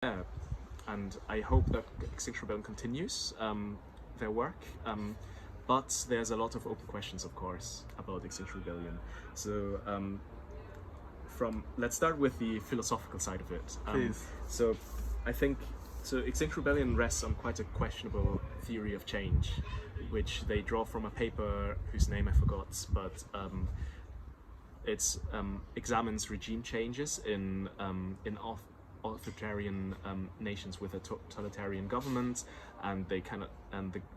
Yeah, and I hope that Extinction Rebellion continues their work. But there's a lot of open questions, of course, about Extinction Rebellion. So let's start with the philosophical side of it. Please. So I think Extinction Rebellion rests on quite a questionable theory of change, which they draw from a paper whose name I forgot, but it examines regime changes in authoritarian nations with a totalitarian government, and the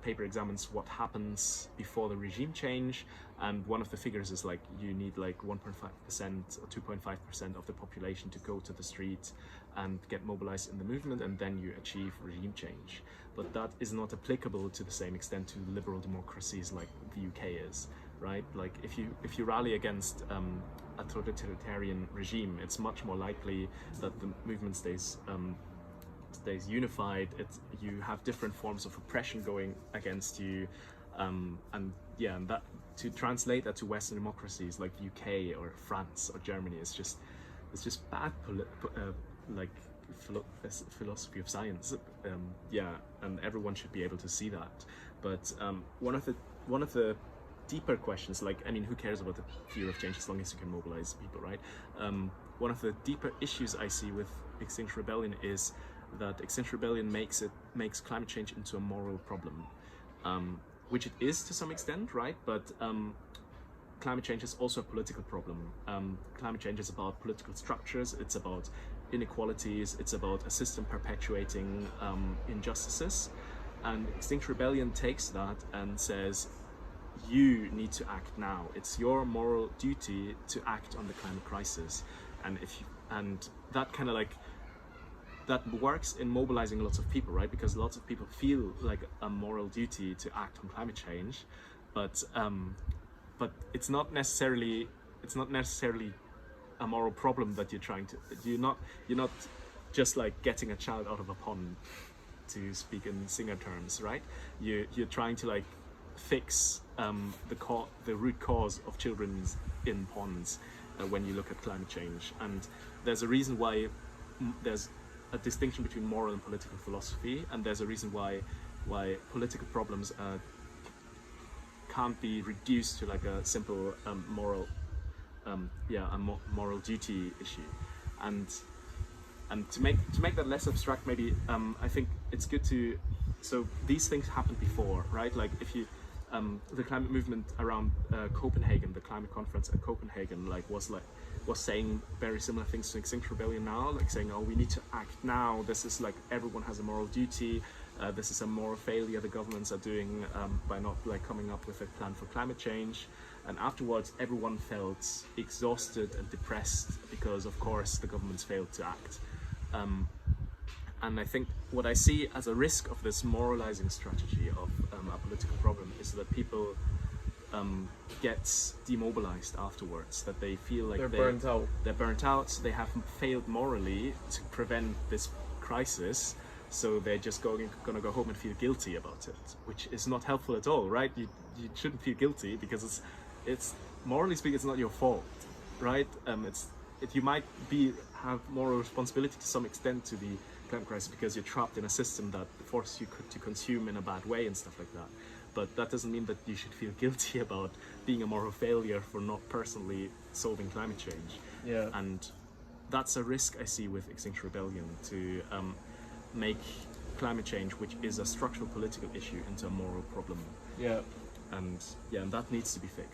paper examines what happens before the regime change. And one of the figures is like you need like 1.5% or 2.5% of the population to go to the street and get mobilized in the movement, and then you achieve regime change. But that is not applicable to the same extent to liberal democracies like the UK is, right? Like if you rally against a totalitarian regime, it's much more likely that the movement stays unified. You have different forms of oppression going against you, and that to translate that to Western democracies like the UK or France or Germany is just bad philosophy of science. And everyone should be able to see that. But one of the deeper questions, like, I mean, who cares about the theory of change as long as you can mobilize people, right? One of the deeper issues I see with Extinction Rebellion is that Extinction Rebellion makes climate change into a moral problem, which it is to some extent, right? But climate change is also a political problem. Climate change is about political structures, it's about inequalities, it's about a system perpetuating injustices. And Extinction Rebellion takes that and says, you need to act now. It's your moral duty to act on the climate crisis. And that kind of like, that works in mobilizing lots of people, right? Because lots of people feel like a moral duty to act on climate change, but it's not necessarily a moral problem that you're trying to. You're not just like getting a child out of a pond, to speak in singer terms, right? You're trying to like fix the root cause of children in ponds when you look at climate change. And there's a reason why there's a distinction between moral and political philosophy, and there's a reason why political problems can't be reduced to like a simple moral duty issue. And to make that less abstract, maybe I think it's good to, so these things happened before, right? Like if you the climate movement around Copenhagen, the climate conference at Copenhagen, was saying very similar things to Extinction Rebellion now, like saying, oh, we need to act now. This is like, everyone has a moral duty. This is a moral failure the governments are doing by not like coming up with a plan for climate change. And afterwards, everyone felt exhausted and depressed because, of course, the governments failed to act. And I think what I see as a risk of this moralizing strategy of a political problem is that people get demobilized afterwards, that they feel like they're burnt out, they have failed morally to prevent this crisis, so they're just gonna go home and feel guilty about it, which is not helpful at all, right? You shouldn't feel guilty because it's morally speaking, it's not your fault, right? You might have moral responsibility to some extent to the climate crisis because you're trapped in a system that forces you to consume in a bad way and stuff like that. But that doesn't mean that you should feel guilty about being a moral failure for not personally solving climate change. Yeah. And that's a risk I see with Extinction Rebellion, to make climate change, which is a structural political issue, into a moral problem. Yeah. And that needs to be fixed.